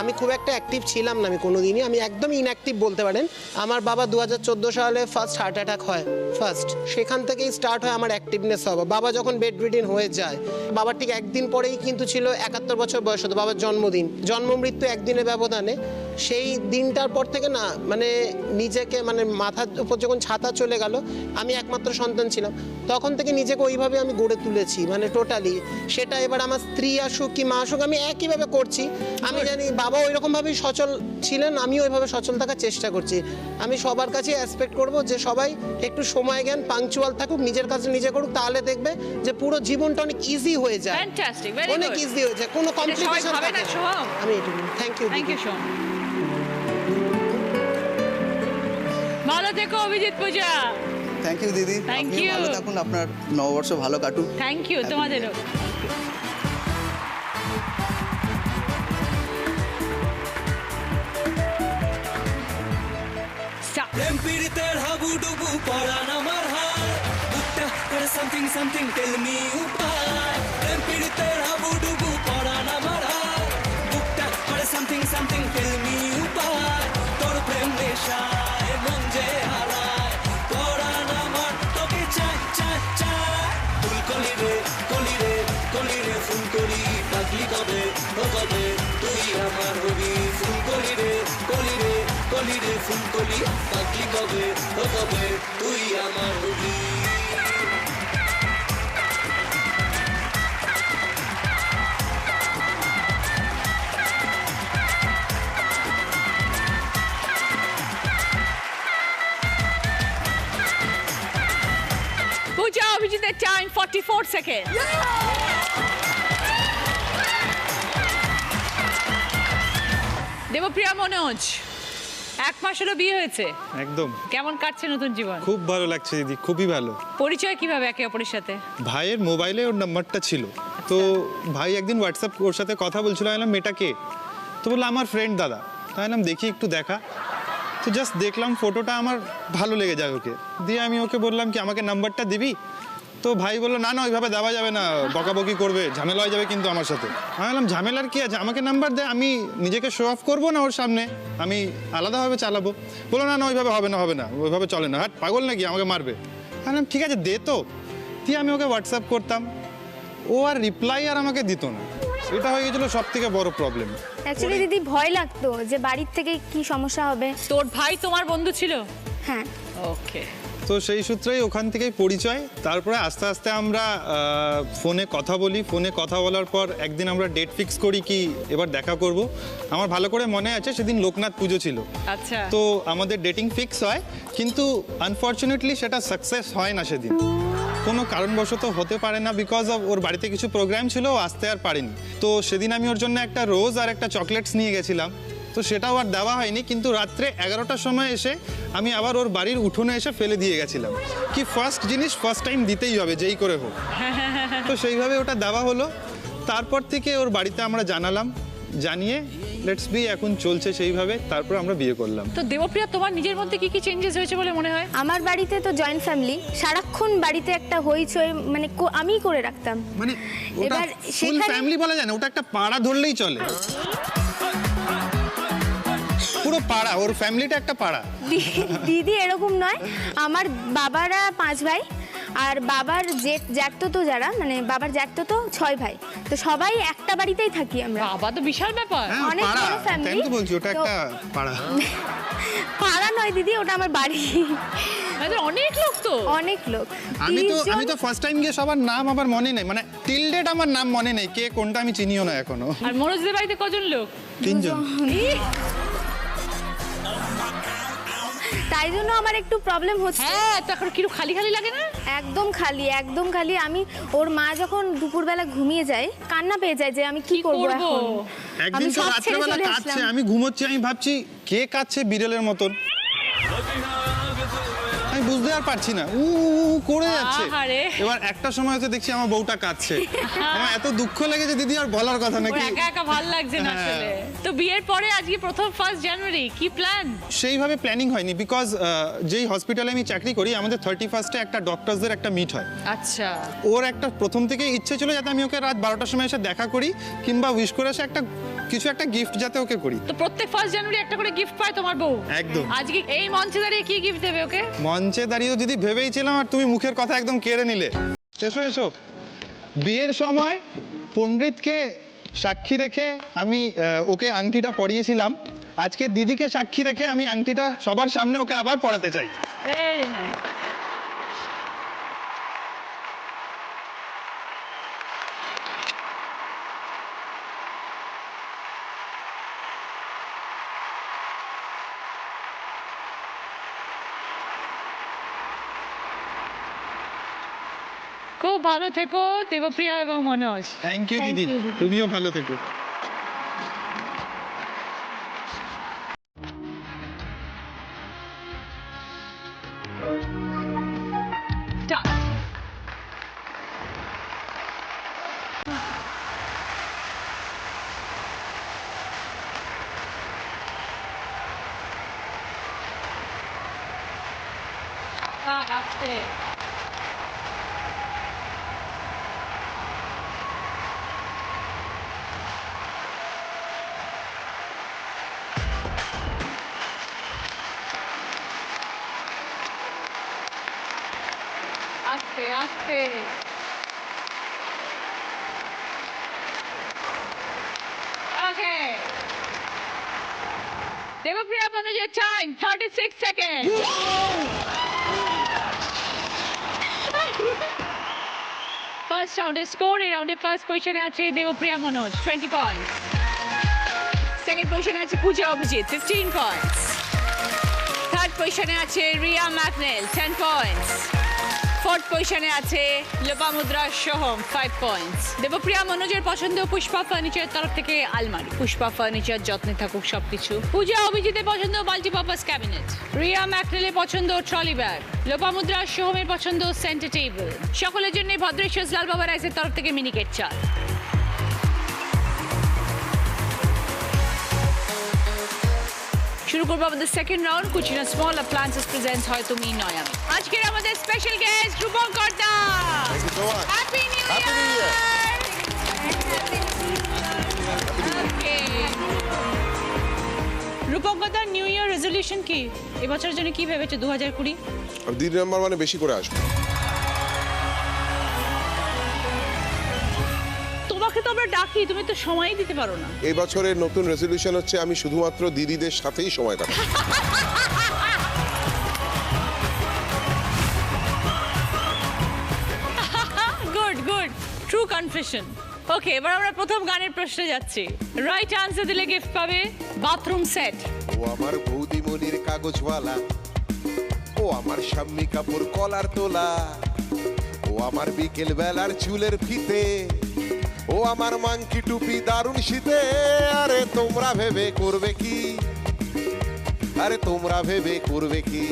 আমি খুব একটা অ্যাক্টিভ ছিলাম না, আমি কোনোদিনই, আমি একদম ইনঅ্যাক্টিভ বলতে পারেন। আমার বাবা 2014 সালে ফার্স্ট হার্ট অ্যাটাক হয়, ফার্স্ট সেখান থেকেই স্টার্ট হয় আমার অ্যাক্টিভনেস হওয়া। বাবা যখন বেড রিডিন হয়ে যায়, বাবার ঠিক একদিন পরেই কিন্তু ছিল 71 বছর বয়স হতো, বাবার জন্মদিন, জন্ম মৃত্যু একদিনের ব্যবধানে। সেই দিনটার পর থেকে না মানে নিজেকে মানে মাথার উপর যখন ছাতা চলে গেল, আমি একমাত্র সন্তান ছিলাম, তখন থেকে নিজেকে ওইভাবে আমি গড়ে তুলেছি মানে টোটালি। সেটা এবার আমার স্ত্রী আসুক কি মা আসুক, আমি একইভাবে করছি। আমি জানি বাবা ওই রকমভাবেই সচল ছিলেন, আমিও ওইভাবে সচল থাকার চেষ্টা করছি। আমি সবার কাছে এক্সপেক্ট করব যে সবাই একটু সময় জ্ঞান, পাংচুয়াল থাকুক, নিজের কাছে নিজে করুক, তাহলে দেখবে যে পুরো জীবনটা অনেক ইজি হয়ে যায়, ফ্যান্টাস্টিক, ভেরি গুড। অনেক ইজি হয়ে যায়, কোনো কমপ্লিকেশন হবে থাকে না না। সোহাম। আমি এটুকু, thank you thank you Soham. ভালো থেকো অভিজিৎ পূজা। থ্যাংক ইউ দিদি, Thank আপনিও you. ভালো থাকুন, আপনার নববর্ষ ভালো কাটুক। থ্যাংক ইউ তোমাদেরও। Stop. প্রেম পীড়িতের হাবুডুবু পরাণ আমার হায়, বুকটা করে সামথিং সামথিং টেল মি উপায়। প্রেম পীড়িতের হাবুডুবু পরাণ আমার হায়, বুকটা করে সামথিং সামথিং টেল মি উপায়। তোর প্রেম নেশায় মন যে হারায়, পরাণ আমার তোকে চাই চাই চাই। ফুলকলি রে কলি রে কলি রে ফুলকলি, পাগলি কবে ও কবে তুই আমার হবি। ফুলকলি রে কলি রে কলি রে ফুলকলি, পাগলি কবে ও কবে তুই আমার হবি। পূজা অভিজিতের টাইম 44 সেকেন্ড। দেবপ্রিয়া মনোজ, 1 মাস হলো বিয়ে হয়েছে, একদম কেমন কাটছে নতুন জীবন? খুব ভালো লাগছে দিদি, খুবই ভালো। পরিচয় কিভাবে একে অপরের সাথে? ভাইয়ের মোবাইলে ওর নাম্বারটা ছিল, তো ভাই একদিন হোয়াটসঅ্যাপ ওর সাথে কথা বলছিল, আমি বললাম মেয়েটা কে, তো বললো আমার ফ্রেন্ড দাদা। তাই বললাম দেখি একটু দেখা, তো জাস্ট দেখলাম ফটোটা আমার ভালো লেগে যায় ওকে, দিয়ে আমি ওকে বললাম কি আমাকে নাম্বারটা দিবি, তো ভাই বললো না না ওইভাবে দেওয়া যাবে না, বকাবকি করবে, ঝামেলা হয়ে যাবে কিন্তু আমার সাথে। আমি বললাম ঝামেলার কি আছে, আমাকে নাম্বার দে, আমি নিজেকে শো অফ করবো না ওর সামনে, আমি আলাদাভাবে চালাবো। বললো না না ওইভাবে হবে না, হবে না, ওইভাবে চলে না, হাট পাগল নাকি আমাকে মারবে। আমি বললাম ঠিক আছে দে তো, দিয়ে আমি ওকে হোয়াটসঅ্যাপ করতাম, ও আর রিপ্লাই আর আমাকে দিত না, এটা হয়ে গেছিলো সব থেকে বড় প্রবলেম। অ্যাকচুয়ালি দিদি ভয় লাগতো যে বাড়ির থেকে কি সমস্যা হবে। তোর ভাই তোমার বন্ধু ছিল? হ্যাঁ, ওকে। তো সেই সূত্রেই ওখান থেকেই পরিচয়, তারপরে আস্তে আস্তে আমরা ফোনে কথা বলি, ফোনে কথা বলার পর একদিন আমরা ডেট ফিক্স করি কি এবার দেখা করব। আমার ভালো করে মনে আছে সেদিন লোকনাথ পুজো ছিল, আচ্ছা। তো আমাদের ডেটিং ফিক্স হয়, কিন্তু আনফর্চুনেটলি সেটা সাকসেস হয় না সেদিন, কোনো কারণবশত হতে পারে না, বিকজ অফ ওর বাড়িতে কিছু প্রোগ্রাম ছিল, ও আসতে আর পারেনি। তো সেদিন আমি ওর জন্য একটা রোজ আর একটা চকলেটস নিয়ে গেছিলাম, তো সেটাও আর দেওয়া হয়নি, কিন্তু রাত্রে 11টার সময় এসে আমি আবার ওর বাড়ির উঠোনে এসে ফেলে দিয়ে গেছিলাম কি ফার্স্ট জিনিস ফার্স্ট টাইম দিতেই হবে যেই করে হোক। তো সেইভাবে ওটা দেওয়া হলো, তারপর থেকে ওর বাড়িতে আমরা জানালাম, জানিয়ে লেটস বি এখন চলছে সেইভাবে, তারপর আমরা বিয়ে করলাম। তো দেবপ্রিয়া তোমার নিজের মধ্যে কি কি চেঞ্জেস হয়েছে বলে মনে হয়? আমার বাড়িতে তো জয়েন্ট ফ্যামিলি, সারাক্ষণ বাড়িতে একটা হইচই মানে আমিই করে রাখতাম। মানে ওটা এবার ফুল সেখানে- ফ্যামিলি বলা যায় না, ওটা একটা পাড়া ধরলেই চলে, পুরো পাড়া, ওর ফ্যামিলিটা একটা পাড়া। দিদি এরকম নয়, আমার বাবারা 5 ভাই, আর বাবার জ্যাঠতো যারা মানে বাবার জ্যাঠতো 6 ভাই, তো সবাই একটা বাড়িতেই থাকি আমরা। বাবা তো বিশাল ব্যাপার। হ্যাঁ, অনেক পাড়া, বড় family, তাই তো বলছি ওটা তো- একটা পাড়া। পাড়া নয় দিদি, ওটা আমার বাড়ি। আরে অনেক লোক তো। অনেক লোক, আমি 30 জন। তো ফার্স্ট টাইম গিয়ে সবার নাম আমার মনে নেই, মানে টিল ডেট আমার নাম মনে নেই, কে কোনটা আমি চিনিও না এখনো। আর মনোজদের বাড়িতে কজন লোক? 3 জন। তাই জন্য আমার একটু প্রবলেম হচ্ছে। হ্যাঁ, তো এখন কিরকম খালি খালি লাগে না? একদম খালি, একদম খালি। আমি ওর মা যখন দুপুরবেলা ঘুমিয়ে যায়, কান্না পেয়ে যায় যে আমি কি করব করবো? এখন। একদিন তো সব ছেড়ে রাত্রেবেলা চলে কাঁদছে, আসলাম। আমি ঘুমোচ্ছি, আমি ভাবছি কে কাঁদছে বিড়ালের মতন, আমি বুঝতে আর পারছি না উ উ উ করে যাচ্ছে আহারে। এবার একটা সময় হচ্ছে দেখছি আমার বউটা কাঁদছে আমার এত দুঃখ লেগেছে দিদি আর বলার কথা ওর নাকি একা একা ভালো লাগছে না হ্যাঁ। আসলে। তো বিয়ের পরে আজকে প্রথম 1 জানুয়ারি কি প্ল্যান? সেইভাবে প্ল্যানিং হয়নি বিকজ যেই হসপিটালে আমি চাকরি করি আমাদের 31 একটা ডক্টরসদের একটা মিট হয় আচ্ছা, ওর একটা প্রথম থেকে ইচ্ছে ছিল যাতে আমি ওকে রাত 12টার সময় এসে দেখা করি কিংবা উইশ করে এসে কিছু একটা গিফট যাতে ওকে করি। তো প্রত্যেক 1 জানুয়ারি একটা করে গিফট পায় তোমার বউ? একদম। আজকে এই মঞ্চে দাঁড়িয়ে কি গিফট দেবে ওকে? মঞ্চে দাঁড়িয়েও যদি ভেবেইছিলাম আর তুমি মুখের কথা একদম কেড়ে নিলে। এসো এসো, বিয়ের সময় পণ্ডিতকে সাক্ষী রেখে আমি ওকে আংটিটা পরিয়েছিলাম, আজকে দিদিকে সাক্ষী রেখে আমি আংটিটা সবার সামনে ওকে আবার পরাতে চাই। Very nice. খুব ভালো থেকো দেবপ্রিয়া এবং মনোজ। থ্যাংক ইউ দিদি, তুমিও ভালো থেকো। আস্তে আস্তে। Okay. দেবপ্রিয়া মনোজের টাইম 36 সেকেন্ড। ফার্স্ট রাউন্ডের স্কোর, এই রাউন্ডে ফার্স্ট পজিশনে আছে দেবপ্রিয়া মনোজ 20 পয়েন্টস। সেকেন্ড পজিশনে আছে পূজা অভিজিৎ 15 পয়েন্টস। থার্ড পজিশনে আছে রিয়া ম্যাকনেল 10 পয়েন্টস। ফোর্থ পজিশনে আছে লোপামুদ্রা সোহম 5 পয়েন্টস। দেবপ্রিয়া মনোজের পছন্দ পুষ্পা ফার্নিচারের তরফ থেকে আলমারি। পুষ্পা ফার্নিচার যত্নে থাকুক সবকিছু। পূজা অভিজিতের পছন্দ মাল্টিপারপাস ক্যাবিনেট। রিয়া ম্যাকনেলের পছন্দ ট্রলি ব্যাগ। লোপামুদ্রা সোহমের পছন্দ সেন্টার টেবিল। সকলের জন্য ভদ্রেশ্বর লাল বাবা রাইসের তরফ থেকে মিনিকেট চাল। শুরু করবো আমাদের second round. Kutchina small appliances presents হয় তুমি নয় আমি। আজকের আমাদের special guest Rupankar da. Happy new year. Rupankar da, new year resolution কি এবছরের জন্য কি ভেবেছো 2020? আমি দিদি নাম্বার মানে বেশি করে আসবো। তোমাকে তো আমরা ডাকি, তুমি তো সময়ই দিতে পারো না। এই বছরের নতুন রেজলিউশন হচ্ছে আমি শুধুমাত্র দিদিদের সাথেই সময় কাটাবো। Good good, true confession. Okay, এবার আমরা প্রথম গানের প্রশ্নে যাচ্ছি। রাইট আনসার দিলে গিফট পাবে বাথরুম সেট। ও আমার বৌদিমণির কাগজওয়ালা, ও আমার শাম্মি কাপড় কলার তোলা, ও আমার বিকেল বেলার চুলের ফিতে, ও আমার মাংকি টুপি দারুণ শীতে। আরে তোমরা ভেবে করবে কি, আরে তোমরা ভেবে করবে কি,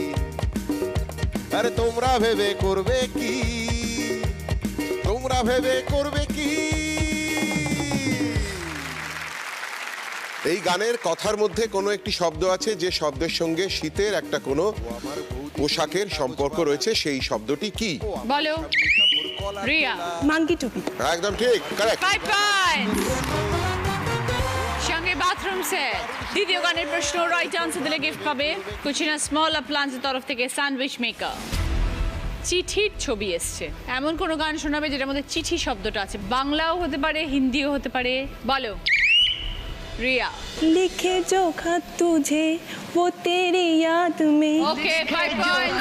আরে তোমরা ভেবে করবে কি, তোমরা ভেবে করবে কি। এই গানের কথার মধ্যে কোনো একটি শব্দ আছে যে শব্দের সঙ্গে শীতের একটা কোনো পোশাকের সম্পর্ক রয়েছে, সেই শব্দটি কি? বলো রিয়া। মাঙ্কি টুপি। একদম ঠিক, কারেক্ট। 5 পয়েন্ট। সঙ্গে বাথরুম সেট। দ্বিতীয় গানের প্রশ্ন, রাইট আনসার দিলে গিফট পাবে কুচিনা স্মল অ্যাপ্লায়েন্সের তরফ থেকে স্যান্ডউইচ মেকার। চিঠির ছবি এসছে, এমন কোন গান শোনাবে যেটার মধ্যে চিঠি শব্দটা আছে। বাংলাও হতে পারে, হিন্দিও হতে পারে। বলো রিয়া। লিখে जो खत तुझे वो तेरी याद में। ওকে, 5 পয়েন্ট।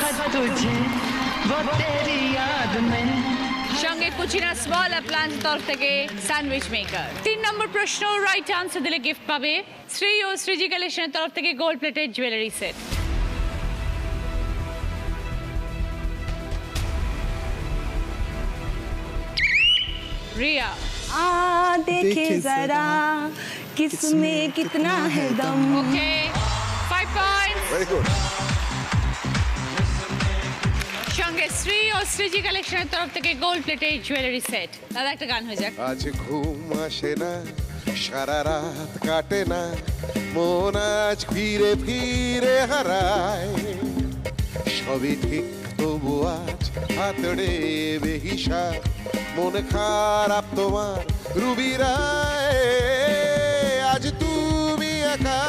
সঙ্গে কুচিনা স্মল অ্যাপ্লায়েন্স তরফ থেকে স্যান্ডউইচ মেকার। 3 নম্বর প্রশ্ন, রাইট আনসার দিলে গিফট পাবে শ্রী ও শ্রীজি কালেকশনের তরফ থেকে gold plated jewellery set. Riya. आ देखे जरा किसमें कितना है दम। Okay, 5 point. Very good. সঙ্গে শ্রী ও শ্রীজি কালেকশনের তরফ থেকে গোল্ড প্লেটের জুয়েলারি সেট। দাদা একটা গান হয়ে যাক। আজ ঘুম আসে না, সারা রাত কাটে না, মন আজ ফিরে ফিরে হারায়। সবই ঠিক তবু আজ হাতড়ে বেহিসাব, মন খারাপ তোমার রুবি রায়। আজ তুমি একা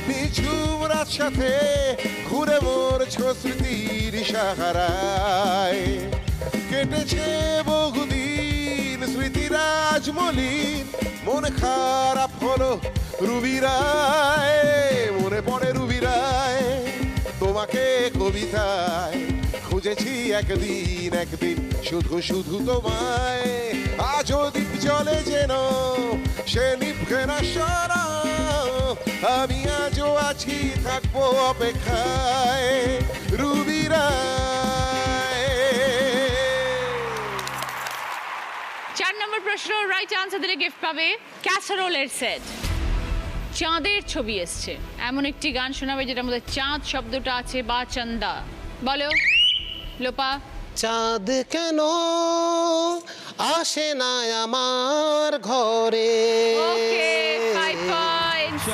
নিঝুম রাত সাথে ঘুরে মরছো স্মৃতির সাহারায়। কেটেছে বহুদিন স্মৃতিরাজ মলিন, মন খারাপ হলো রুবি রায়। মনে পড়ে রুবি রায়, তোমাকে কবিতায় খুঁজেছি একদিন একদিন শুধু শুধু তোমায়। আজও দ্বীপ জলে যেন সে নিভে না সারা, আমি আজও আছি থাকবো অপেক্ষায় রুবি রায়। 4 নম্বর প্রশ্ন রাইট আনসার দিলে গিফট পাবে ক্যাসারোলের সেট। চাঁদের ছবি এসছে, এমন একটি গান শোনাবে যেটার মধ্যে চাঁদ শব্দটা আছে বা চন্দা। বলো লোপা। চাঁদ কেন আসে না আমার ঘরে। ওকে 5 পয়েন্টস।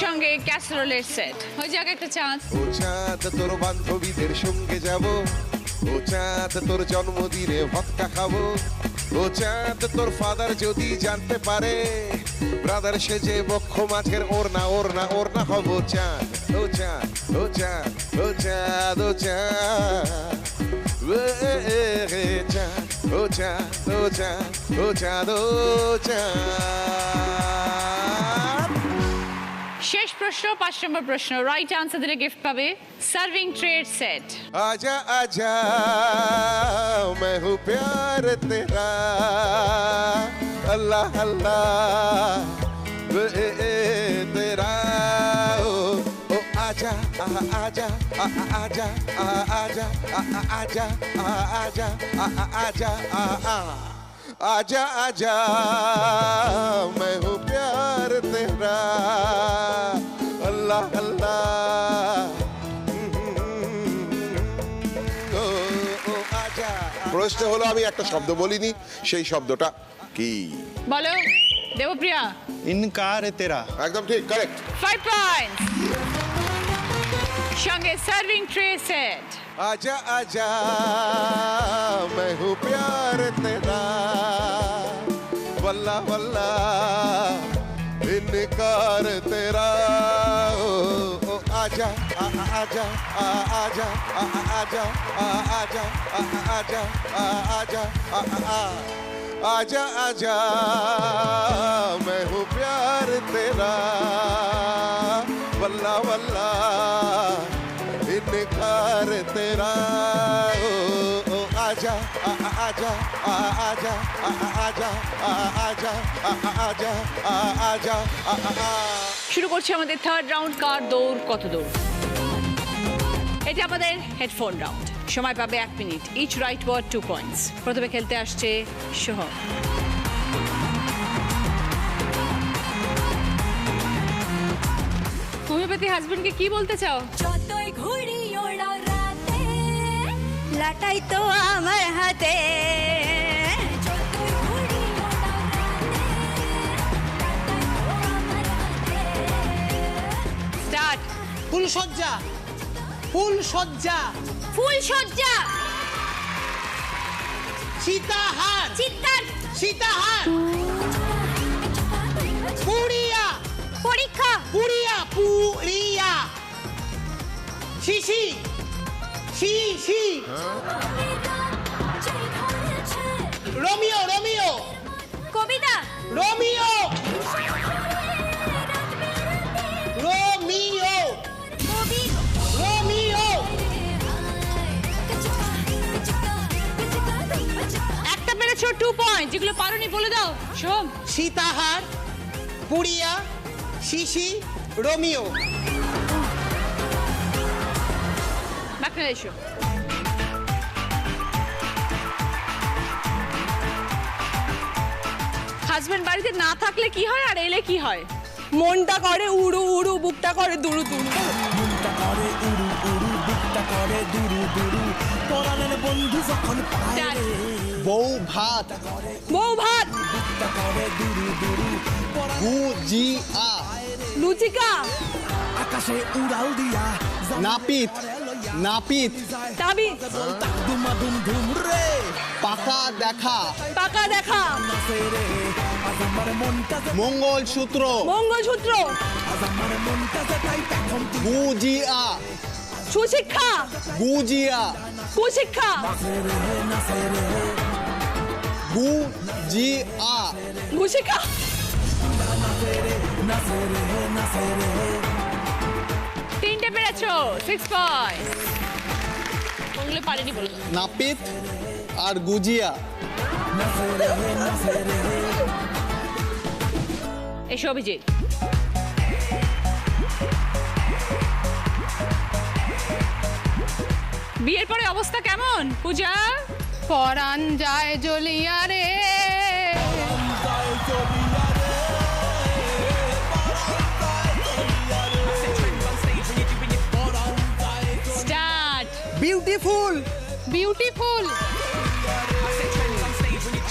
সঙ্গে ক্যাসারোলের সেট হয়ে যাক একটা চান্স। ও চাঁদ তোর বান্ধবীদের সঙ্গে যাব, ও চাঁদ তোর জন্মদিনে ভক্কা খাবো, ও চাঁদ তোর ফাদার যদি জানতে পারে ব্রাদার সেজে বক্ষ মাছের ওরনা ওরনা ওরনা হব। চাঁদ ও চাঁদ ও চাঁদ ও চাঁদ ও চাঁদ চাঁদ ও চাঁদ ও চাঁদ ও চাঁদ ও চাঁদ। শেষ প্রশ্ন 5 নম্বর প্রশ্ন রাইট আনসার দিলে গিফট পাবে সার্ভিং ট্রের সেট। आजा आजा मैं हूँ प्यार तेरा, अल्लाह अल्लाह तेरा। ओ आजा आजा आजा आजा आजा आजा आजा आजा आजा मैं हूँ प्यार तेरा, अल्लाह अल्लाह। প্রশ্ন হলো আমি একটা শব্দ বলিনি, সেই শব্দটা কি? বলো দেবপ্রিয়া। ইনকার তেরা। একদম ঠিক, কারেক্ট। 5 পয়েন্টস। সঙ্গে সার্ভিং ট্রে সেট। आजा आजा मैं हूँ प्यार तेरा, वल्ला वल्ला इनकार तेरा। ओ आजा आजा आजा आजा आजा आजा आजा आजा आजा मैं हूँ प्यार तेरा, वल्ला वल्ला इनकार तेरा। ओ आजा आजा आजा आजा आजा आजा आजा आजा। শুরু করছি আমাদের থার্ড রাউন্ড কার দৌড় কত দৌড়। এটা আমাদের হেডফোন রাউন্ড। সময় পাবে 1 minute. Each right word 2 points. প্রথমে খেলতে আসছে সোহম। হোমিওপ্যাথি হাজবেন্ডকে কি বলতে চাও? যতই ঘুরি ওড়াও রাতে, লাটাই তো আমার হাতে। যতই ঘুরি ওড়াও রাতে, লাটাই তো আমার হাতে। স্টার্ট। ফুলসজ্জা ফুলসজ্জা ফুলসজ্জা, সীতাহার চিত্তার, সীতাহার পুরিয়া পরীক্ষা, পুরিয়া পুরিয়া শিশি শিশি রোমিও রোমিও কবিতা, রোমিও রোমিও কবি, রোমিও। একটা পেরেছো 2 পয়েন্ট। যেগুলো পারোনি বলে দাও সোহম। সীতাহার পুরিয়া শিশি রোমিও। বাকনা এসো। হাজবেন্ড বাড়িতে না থাকলে কি হয় আর এলে কি হয়? মনটা করে উড়ু উড়ু, বুকটা করে দুরু দুরু। মনটা করে উড়ু উড়ু, বুকটা করে করে দুরু দুরু পরাণের বন্ধু যখন পায় Start. বউ ভাত বউ ভাত, বুকটা করে দুরু দুরু গুজিয়া লুচিকা, আকাশে উড়াল দিয়া নাপিত নাপিত তাবি, দুমা দুম ধুম রে পাকা দেখা পাকা দেখা, নাচে রে আজ আমার মনটা যে মঙ্গলসূত্র মঙ্গলসূত্র, আজ আমার মনটা যে তাই এখন গুজিয়া সুশিক্ষা, গুজিয়া কুশিক্ষা, গুজিয়া কুশিক্ষা, তিনটে পেরেছো 6 পয়েন্ট। কোনগুলো পারেনি বলো? নাপিত আর গুজিয়া। এসো অভিজিৎ। বিয়ের পরে অবস্থা কেমন পূজা? পরাণ যায় জ্বলিয়া রে, স্টার্ট। বিউটিফুল, বিউটিফুল,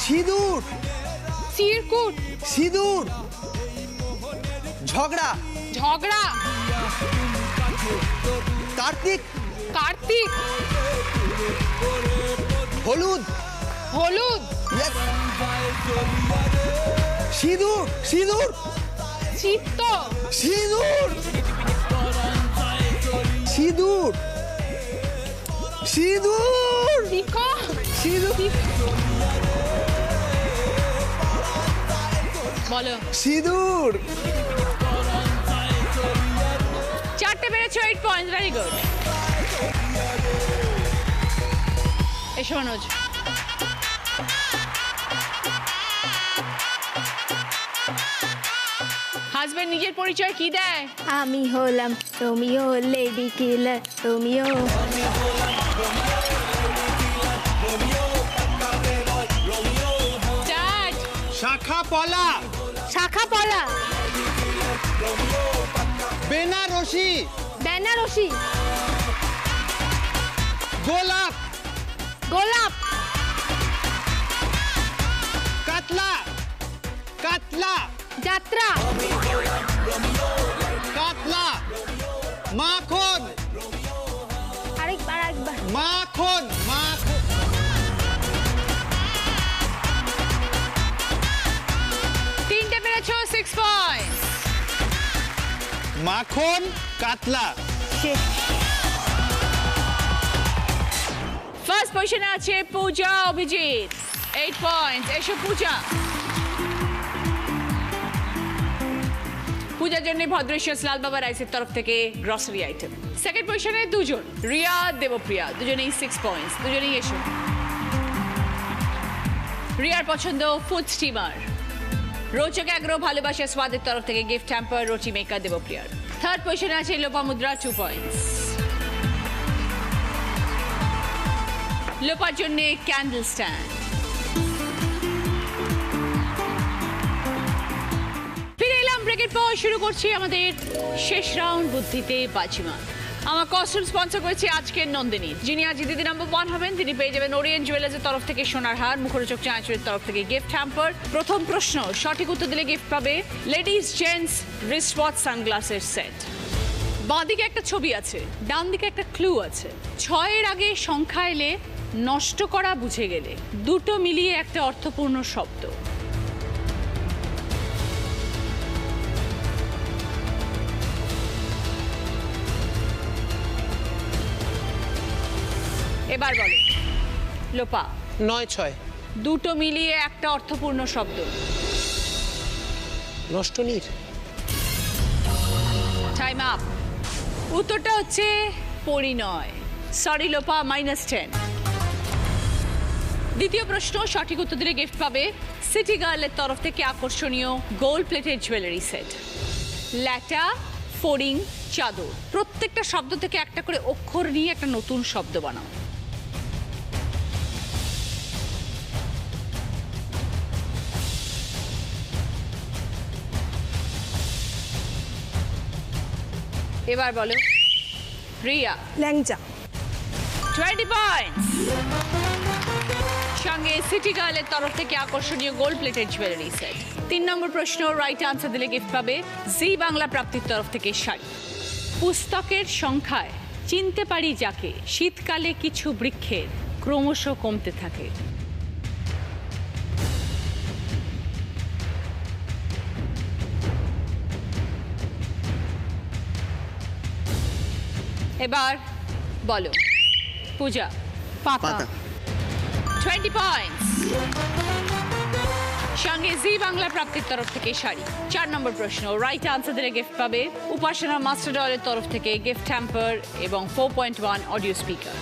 সিঁদুর চিরকুট, সিঁদুর, ঝগড়া, ঝগড়া, কার্তিক, কার্তিক, হলুদ, হলুদ, yes, সিঁদুর, সিঁদুর, চিত্ত, সিঁদুর, সিঁদুর, সিঁদুর, শিখা, সিঁদুর, বলো। সিঁদুর। চারটে পেরেছো 8 পয়েন্ট, ভেরি গুড। এসো অনুজ। হাজবেন্ড নিজের পরিচয় কি দেয়? আমি হলাম Romeo lady killer Romeo. Start. শাখা পলা শাখা পলা, বেনারসি বেনারসি, গোলাপ গোলাপ, কাতলা কাতলা যাত্রা, কাতলা মাখন আরেকবার আরেকবার, মাখন মাখন তিনটে পেরেছো 6 পয়েন্ট। মাখন কাতলা। ফার্স্ট পজিশনে আছে পূজা অভিজিৎ 8 পয়েন্ট। এসো পূজা। পূজার জন্য ভদ্রেশ্বর লাল বাবা রাইসের তরফ থেকে গ্রসারি আইটেম। সেকেন্ড পজিশনে দুজন, রিয়া দেবপ্রিয়া, দুজনেই 6 পয়েন্টস। দুজনেই এসো। রিয়ার পছন্দ ফুড স্টিমার। রোচক অ্যাগ্রো ভালোবাসা স্বাদের তরফ থেকে গিফট হ্যাম্পার রুটি মেকার দেবপ্রিয়ার। থার্ড পজিশনে আছে লোপামুদ্রা 2 পয়েন্টস। লোপার জন্য ক্যান্ডেল স্ট্যান্ড। ফিরে এলাম ব্রেকের পর, শুরু করছি আমাদের শেষ রাউন্ড বুদ্ধিতে বাজিমাত। আমার কস্টিউম স্পন্সর করেছে আজকের নন্দিনী, যিনি আজ দিদি নাম্বার 1 হবেন। তিনি পেয়ে যাবেন ওরিয়েন্ট জুয়েলার্সের তরফ থেকে সোনার হার, মুখরোচক চাঁচুরের তরফ থেকে গিফট হ্যাম্পার। প্রথম প্রশ্ন সঠিক উত্তর দিলে গিফট পাবে লেডিস জেন্টস রিস্টওয়াচ সানগ্লাসের সেট। বাঁ দিকে একটা ছবি আছে, ডান দিকে একটা ক্লু আছে। 6-এর আগে সংখ্যা এলে নষ্ট করা বুঝে গেলে, দুটো মিলিয়ে একটা অর্থপূর্ণ শব্দ। এবার বলো লোপা। 9-6 দুটো মিলিয়ে একটা অর্থপূর্ণ শব্দ। নষ্টনীর। Time up. উত্তরটা হচ্ছে পরিণয়। সরি লোপা, -10। দ্বিতীয় প্রশ্ন সঠিক উত্তর দিলে গিফট পাবে সিটি গার্লের তরফ থেকে আকর্ষণীয় গোল্ড প্লেটেড জুয়েলারি সেট। ল্যাটা, ফড়িং, চাদর, প্রত্যেকটা শব্দ থেকে একটা করে অক্ষর নিয়ে একটা নতুন শব্দ বানাও। এবার বলো রিয়া। ল্যাংচা, 20 পয়েন্টস। সঙ্গে সিটি গার্লের তরফ থেকে আকর্ষণীয় গোল্ড প্লেটেড জুয়েলারি সেট। 3 নম্বর প্রশ্ন রাইট আনসার দিলে গিফট পাবে জি বাংলা প্রাপ্তির তরফ থেকে শাড়ি। পুস্তকের সংখ্যায় চিনতে পারি যাকে শীতকালে কিছু বৃক্ষের ক্রমশ কমতে থাকে। এবার বলো পূজা। পাতা। 20 পয়েন্টস। সঙ্গে জি বাংলা প্রাপ্তির তরফ থেকে শাড়ি। 4 নম্বর প্রশ্ন রাইট আনসার দিলে গিফট পাবে উপাসনা মাস্টার ডলের তরফ থেকে গিফট হ্যাম্পার এবং 4.1 অডিও স্পিকার।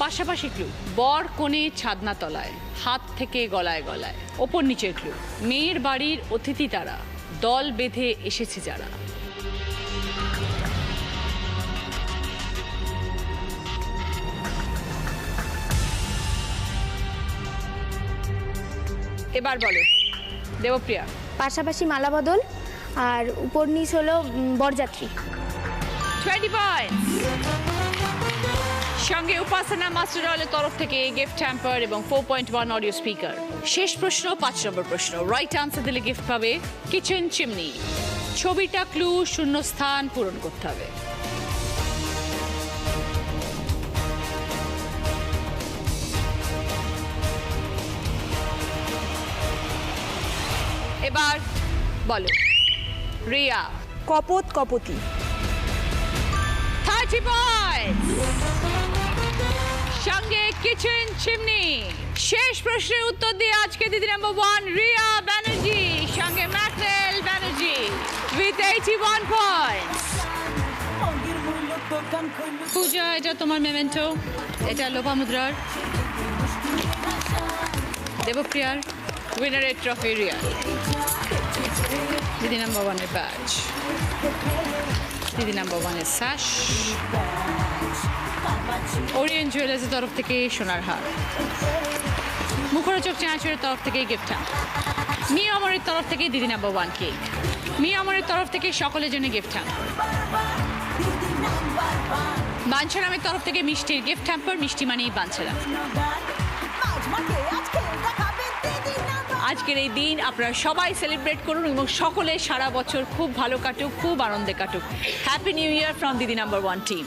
পাশাপাশি ক্লু বর কোণে ছাদনা তলায়, হাত থেকে গলায় গলায়। ওপর নিচের ক্লু মেয়ের বাড়ির অতিথি তারা, দল বেঁধে এসেছে যারা। এবার বলো দেবপ্রিয়া। পাশাপাশি মালা বদল আর উপর নিচ হলো বরযাত্রী। 20 পয়েন্টস। সঙ্গে উপাসনা মাস্টার ডলের তরফ থেকে গিফট হ্যাম্পার এবং 4.1 অডিও স্পিকার। শেষ প্রশ্ন 5 নম্বর প্রশ্ন রাইট আনসার দিলে গিফট পাবে কিচেন চিমনি। ছবিটা ক্লু, শূন্য স্থান পূরণ করতে হবে। এবার বলো রিয়া। কপত কপতি। 30 পয়েন্টস। সঙ্গে কিচেন চিমনি। শেষ প্রশ্নের উত্তর দিয়ে আজকে দিদি নাম্বার 1 রিয়া ব্যানার্জি সঙ্গে ম্যাকনেল ব্যানার্জি উইথ 81 পয়েন্টস। পূজা এটা তোমার মেমেন্টো, এটা লোপামুদ্রার। দেবপ্রিয়ার উইনারের ট্রফি রিয়া। দিদি নাম্বার 1 এর ব্যাচ, দিদি নাম্বার 1 এর স্যাশ, ওরিয়েন্ট জুয়েলার্সের তরফ থেকে সোনার হার, মুখরোচক চানাচুরের তরফ থেকে গিফট হ্যাম্পার, মিয়া অমরের তরফ থেকে দিদি নাম্বার 1 কেক, মিয়া অমরের তরফ থেকে সকলের জন্য গিফট হ্যাম্পার, বাঞ্ছারামের তরফ থেকে মিষ্টির গিফট হ্যাম্পার। মিষ্টি মানেই বাঞ্ছারাম। আজকের এই দিন আপনারা সবাই সেলিব্রেট করুন এবং সকলে সারা বছর খুব ভালো কাটুক, খুব আনন্দে কাটুক। হ্যাপি নিউ ইয়ার ফ্রম দিদি নাম্বার 1 টিম।